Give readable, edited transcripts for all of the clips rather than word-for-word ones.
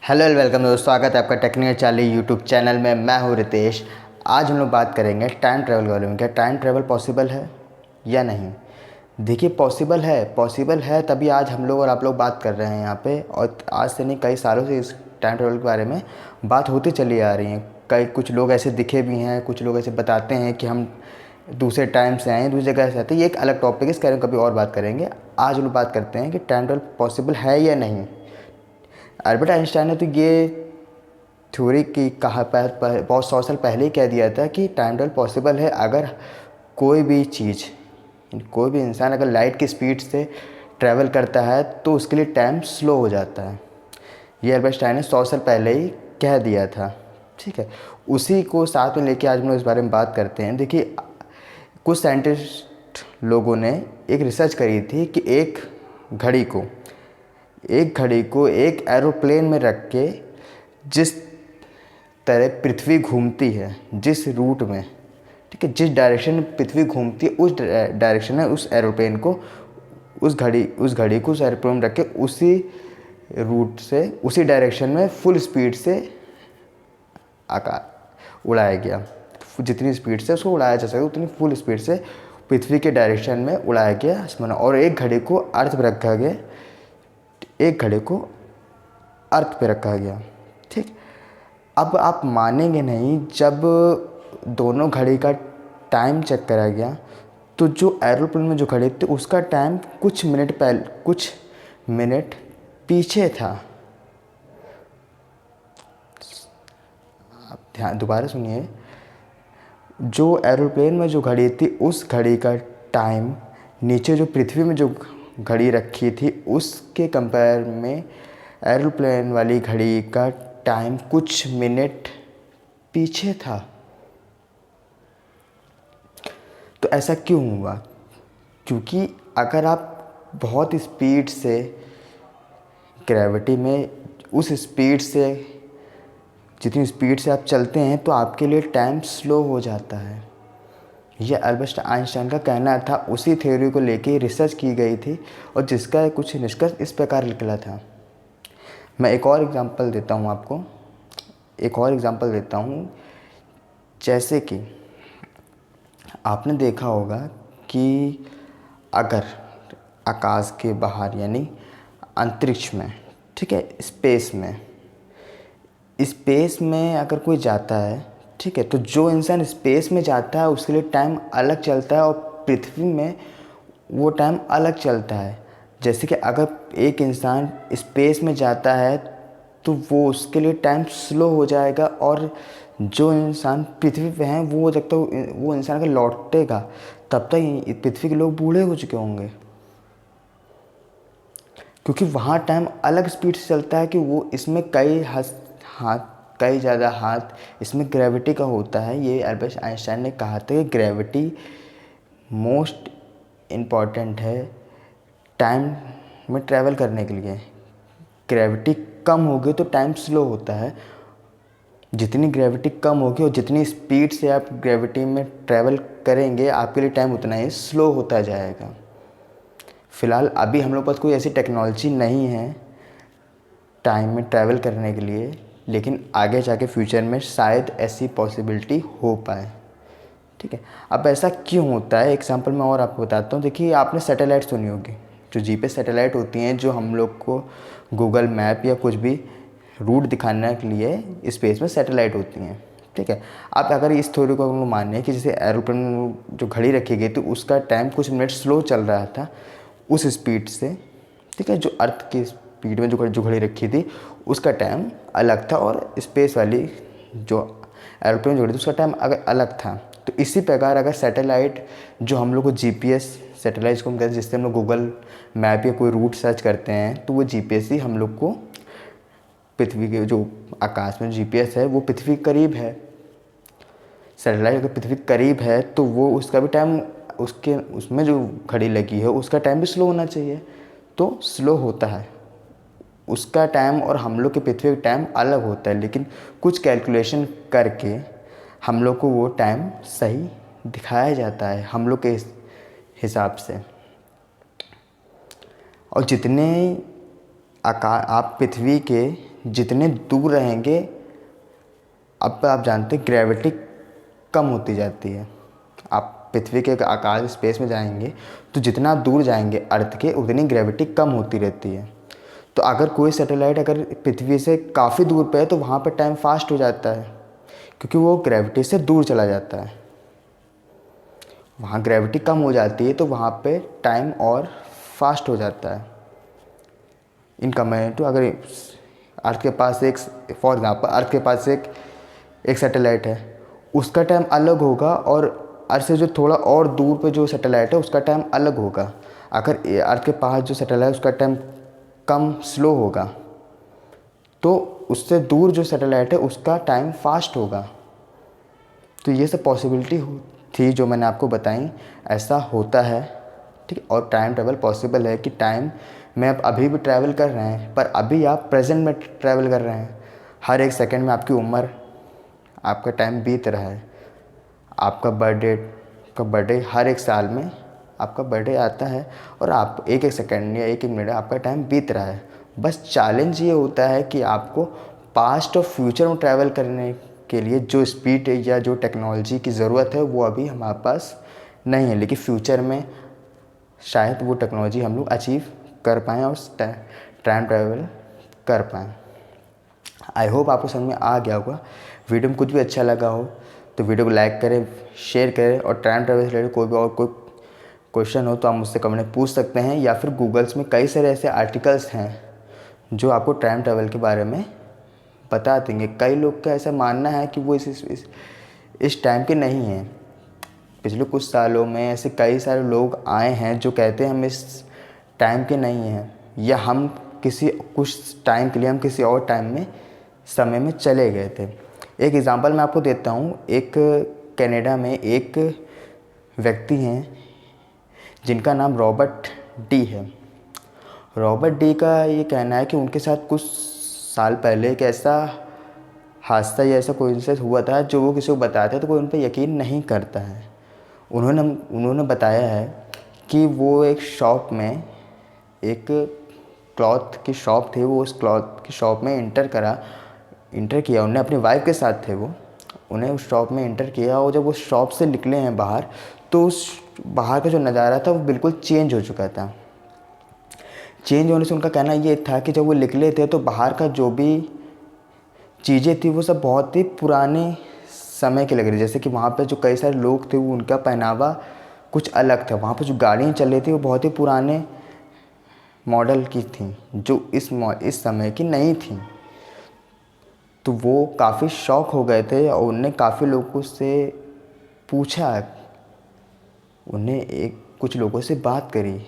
Hello welcome दोस्तों, स्वागत है आपका टेक्निकल चार्ली यूट्यूब चैनल में। मैं हूं रितेश। आज हम लोग बात करेंगे टाइम ट्रैवल के बारे में। क्या टाइम ट्रैवल पॉसिबल है या नहीं? देखिए, पॉसिबल है तभी आज हम लोग और आप लोग बात कर रहे हैं यहाँ पे। और आज से नहीं, कई सालों से इस टाइम ट्रैवल के बारे में बात होती चली आ रही है। कुछ लोग ऐसे दिखे भी हैं, कुछ लोग ऐसे बताते हैं कि हम दूसरे टाइम से आए, दूसरी जगह से आते हैं। ये एक अलग टॉपिक है, इसके बारे में कभी और बात करेंगे। आज हम लोग बात करते हैं कि टाइम ट्रैवल पॉसिबल है या नहीं। अल्बर्ट आइंस्टाइन ने तो ये थ्योरी की कहा बहुत 100 साल पहले ही कह दिया था कि टाइम ट्रैवल पॉसिबल है अगर कोई भी चीज़, कोई भी इंसान अगर लाइट की स्पीड से ट्रैवल करता है तो उसके लिए टाइम स्लो हो जाता है। ये अल्बर्ट आइंस्टाइन ने 100 साल पहले ही कह दिया था। ठीक है, उसी को साथ में लेके आज हम लोग इस बारे में बात करते हैं। देखिए, कुछ साइंटिस्ट लोगों ने एक रिसर्च करी थी कि एक घड़ी को एक एरोप्लेन में रख के जिस तरह पृथ्वी घूमती है, जिस रूट में, ठीक है, जिस डायरेक्शन में पृथ्वी घूमती है उस डायरेक्शन में उस एरोप्लेन को, उस घड़ी को उस एरोप्लेन में रख के उसी रूट से, उसी डायरेक्शन में फुल स्पीड से आकार उड़ाया गया। जितनी स्पीड से उसको उड़ाया जा सके उतनी फुल स्पीड से पृथ्वी के डायरेक्शन में उड़ाया गया आसमान। और एक घड़ी को अर्थ पे रखा गया, एक घड़ी को अर्थ पे रखा गया। ठीक, अब आप मानेंगे नहीं, जब दोनों घड़ी का टाइम चेक करा गया तो जो एरोप्लेन में जो घड़ी थी उसका टाइम कुछ मिनट पीछे था। आप ध्यान दोबारा सुनिए, जो एरोप्लेन में जो घड़ी थी उस घड़ी का टाइम नीचे जो पृथ्वी में जो घड़ी रखी थी उसके कंपेयर में एरोप्लेन वाली घड़ी का टाइम कुछ मिनट पीछे था। तो ऐसा क्यों हुआ? क्योंकि अगर आप बहुत स्पीड से ग्रेविटी में, उस स्पीड से, जितनी स्पीड से आप चलते हैं तो आपके लिए टाइम स्लो हो जाता है। यह अल्बर्ट आइंस्टाइन का कहना था। उसी थ्योरी को लेके रिसर्च की गई थी और जिसका कुछ निष्कर्ष इस प्रकार निकला था। मैं एक और एग्जांपल देता हूँ। जैसे कि आपने देखा होगा कि अगर आकाश के बाहर यानी अंतरिक्ष में, ठीक है, स्पेस में अगर कोई जाता है, ठीक है, तो जो इंसान स्पेस में जाता है उसके लिए टाइम अलग चलता है और पृथ्वी में वो टाइम अलग चलता है। जैसे कि अगर एक इंसान स्पेस में जाता है तो वो उसके लिए टाइम स्लो हो जाएगा, और जो इंसान पृथ्वी पे हैं वो जब तक वो इंसान अगर लौटेगा तब तक पृथ्वी के लोग बूढ़े हो चुके होंगे। क्योंकि वहाँ टाइम अलग स्पीड से चलता है कि वो इसमें कई ज़्यादा हाथ इसमें ग्रेविटी का होता है। ये अल्बर्ट आइंस्टाइन ने कहा था कि ग्रेविटी मोस्ट इम्पॉर्टेंट है टाइम में ट्रैवल करने के लिए। ग्रेविटी कम होगी तो टाइम स्लो होता है। जितनी ग्रेविटी कम होगी और जितनी स्पीड से आप ग्रेविटी में ट्रैवल करेंगे आपके लिए टाइम उतना ही स्लो होता जाएगा। फ़िलहाल अभी हम लोग पास कोई ऐसी टेक्नोलॉजी नहीं है टाइम में ट्रैवल करने के लिए, लेकिन आगे जाके फ्यूचर में शायद ऐसी पॉसिबिलिटी हो पाए। ठीक है, अब ऐसा क्यों होता है, एग्जांपल मैं और आपको बताता हूँ। देखिए, आपने सैटेलाइट सुनी होगी, जो जीपीएस सैटेलाइट होती हैं, जो हम लोग को गूगल मैप या कुछ भी रूट दिखाने के लिए स्पेस में सैटेलाइट होती हैं। ठीक है, आप अगर इस थ्योरी को हम लोग माने कि जैसे एरोप्लेन में जो घड़ी रखी गई तो उसका टाइम कुछ मिनट स्लो चल रहा था उस स्पीड से, ठीक है, जो अर्थ की स्पीड में जो घड़ी रखी थी उसका टाइम अलग था, और स्पेस वाली जो एरोप्लेन जो घड़ी थी उसका टाइम अगर अलग था। तो इसी प्रकार अगर सैटेलाइट जो हम लोग को जीपीएस सैटेलाइट को हम कहते हैं, जिससे हम लोग गूगल मैप या कोई रूट सर्च करते हैं, तो वो जीपीएस ही हम लोग को पृथ्वी के जो आकाश में जीपीएस है वो पृथ्वी के करीब है। सैटेलाइट अगर पृथ्वी के करीब है तो वो उसका भी टाइम, उसमें जो घड़ी लगी है उसका टाइम भी स्लो होना चाहिए, तो स्लो होता है उसका टाइम, और हम लोग के पृथ्वी का टाइम अलग होता है। लेकिन कुछ कैलकुलेशन करके हम लोग को वो टाइम सही दिखाया जाता है हम लोग के हिसाब से। और जितने आप पृथ्वी के जितने दूर रहेंगे, अब आप जानते हैं ग्रेविटी कम होती जाती है। आप पृथ्वी के आकाश स्पेस में जाएंगे तो जितना आप दूर जाएंगे अर्थ के, उतनी ग्रेविटी कम होती रहती है। तो अगर कोई सैटेलाइट अगर पृथ्वी से काफ़ी दूर पे है तो वहाँ पर टाइम फास्ट हो जाता है, क्योंकि वो ग्रेविटी से दूर चला जाता है। वहाँ ग्रेविटी कम हो जाती है तो वहाँ पे टाइम और फास्ट हो जाता है। इन कंपेयर टू अगर अर्थ के पास एक, फॉर एग्जांपल अर्थ के पास एक सैटेलाइट है, उसका टाइम अलग होगा, और अर्थ से जो थोड़ा और दूर पे जो सैटेलाइट है उसका टाइम अलग होगा। अगर अर्थ के पास जो सैटेलाइट है उसका टाइम कम स्लो होगा, तो उससे दूर जो सैटेलाइट है उसका टाइम फास्ट होगा। तो ये सब पॉसिबिलिटी थी जो मैंने आपको बताई, ऐसा होता है, ठीक है। और टाइम ट्रैवल पॉसिबल है कि टाइम में आप अभी भी ट्रैवल कर रहे हैं, पर अभी आप प्रेजेंट में ट्रैवल कर रहे हैं। हर एक सेकंड में आपकी उम्र, आपका टाइम बीत रहा है। आपका बर्थडे हर एक साल में आपका बर्थडे आता है, और आप एक एक सेकंड या एक एक मिनट आपका टाइम बीत रहा है। बस चैलेंज ये होता है कि आपको पास्ट और फ्यूचर में ट्रैवल करने के लिए जो स्पीड या जो टेक्नोलॉजी की ज़रूरत है वो अभी हमारे पास नहीं है, लेकिन फ्यूचर में शायद वो टेक्नोलॉजी हम लोग अचीव कर पाएँ और टाइम ट्रैवल कर पाएँ। आई होप आपको समझ में आ गया होगा। वीडियो में कुछ भी अच्छा लगा हो तो वीडियो को लाइक करें, शेयर करें, और टाइम ट्रैवल से रिलेटेड कोई क्वेश्चन हो तो आप मुझसे कमेंट में पूछ सकते हैं, या फिर गूगल्स में कई सारे ऐसे आर्टिकल्स हैं जो आपको टाइम ट्रैवल के बारे में बता देंगे। कई लोग का ऐसा मानना है कि वो इस टाइम के नहीं हैं। पिछले कुछ सालों में ऐसे कई सारे लोग आए हैं जो कहते हैं हम इस टाइम के नहीं हैं, या हम कुछ टाइम के लिए हम किसी और टाइम में समय में चले गए थे। एक एग्ज़ाम्पल मैं आपको देता हूँ। एक कनाडा में एक व्यक्ति हैं जिनका नाम रॉबर्ट डी है। रॉबर्ट डी का ये कहना है कि उनके साथ कुछ साल पहले एक ऐसा हादसा या ऐसा कोइंसिडेंस हुआ था जो वो किसी को बताते हैं तो कोई उन पर यकीन नहीं करता है। उन्होंने बताया है कि वो एक शॉप में, एक क्लॉथ की शॉप थी, वो उस क्लॉथ की शॉप में इंटर किया। उन्हें अपनी वाइफ के साथ थे, वो उन्हें उस शॉप में इंटर किया, और जब वो शॉप से निकले हैं बाहर तो उस बाहर का जो नज़ारा था वो बिल्कुल चेंज हो चुका था। चेंज होने से उनका कहना ये था कि जब वो निकले थे तो बाहर का जो भी चीज़ें थी वो सब बहुत ही पुराने समय की लग रही। जैसे कि वहाँ पे जो कई सारे लोग थे वो उनका पहनावा कुछ अलग था। वहाँ पे जो गाड़ियाँ चल रही थी वो बहुत ही पुराने मॉडल की थी, जो इस समय की नहीं थी। तो वो काफ़ी शॉक हो गए थे, और उनने काफ़ी लोगों से पूछा, कुछ लोगों से बात करी।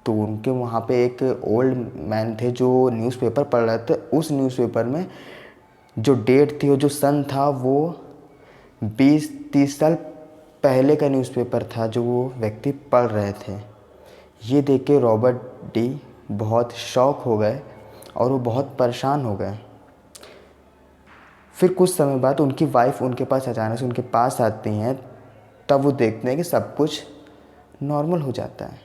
तो उनके वहाँ पे एक ओल्ड मैन थे जो न्यूज़पेपर पढ़ रहे थे। उस न्यूज़पेपर में जो डेट थी और जो सन था वो 20-30 साल पहले का न्यूज़पेपर था जो वो व्यक्ति पढ़ रहे थे। ये देख के रॉबर्ट डी बहुत शॉक हो गए और वो बहुत परेशान हो गए। फिर कुछ समय बाद उनकी वाइफ उनके पास अचानक से उनके पास आती हैं, तब वो देखते हैं कि सब कुछ नॉर्मल हो जाता है।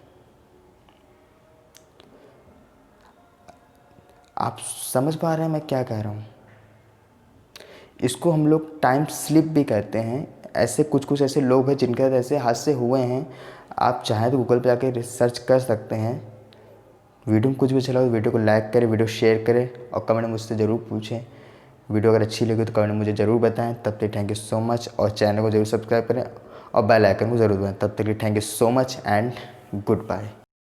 आप समझ पा रहे हैं मैं क्या कह रहा हूँ? इसको हम लोग टाइम स्लिप भी कहते हैं। ऐसे कुछ ऐसे लोग हैं जिनके साथ ऐसे हादसे हुए हैं। आप चाहें तो गूगल पे जाके रिसर्च कर सकते हैं। वीडियो में कुछ भी अच्छा लगा तो वीडियो को लाइक करें, वीडियो शेयर करें, और कमेंट में मुझसे ज़रूर पूछें। वीडियो अगर अच्छी लगी तो कमेंट में मुझे ज़रूर बताएं। तब तक थैंक यू सो मच, और चैनल को ज़रूर सब्सक्राइब करें और बेल आइकन को ज़रूर दबाएं। तब तक के लिए thank you so much and good bye.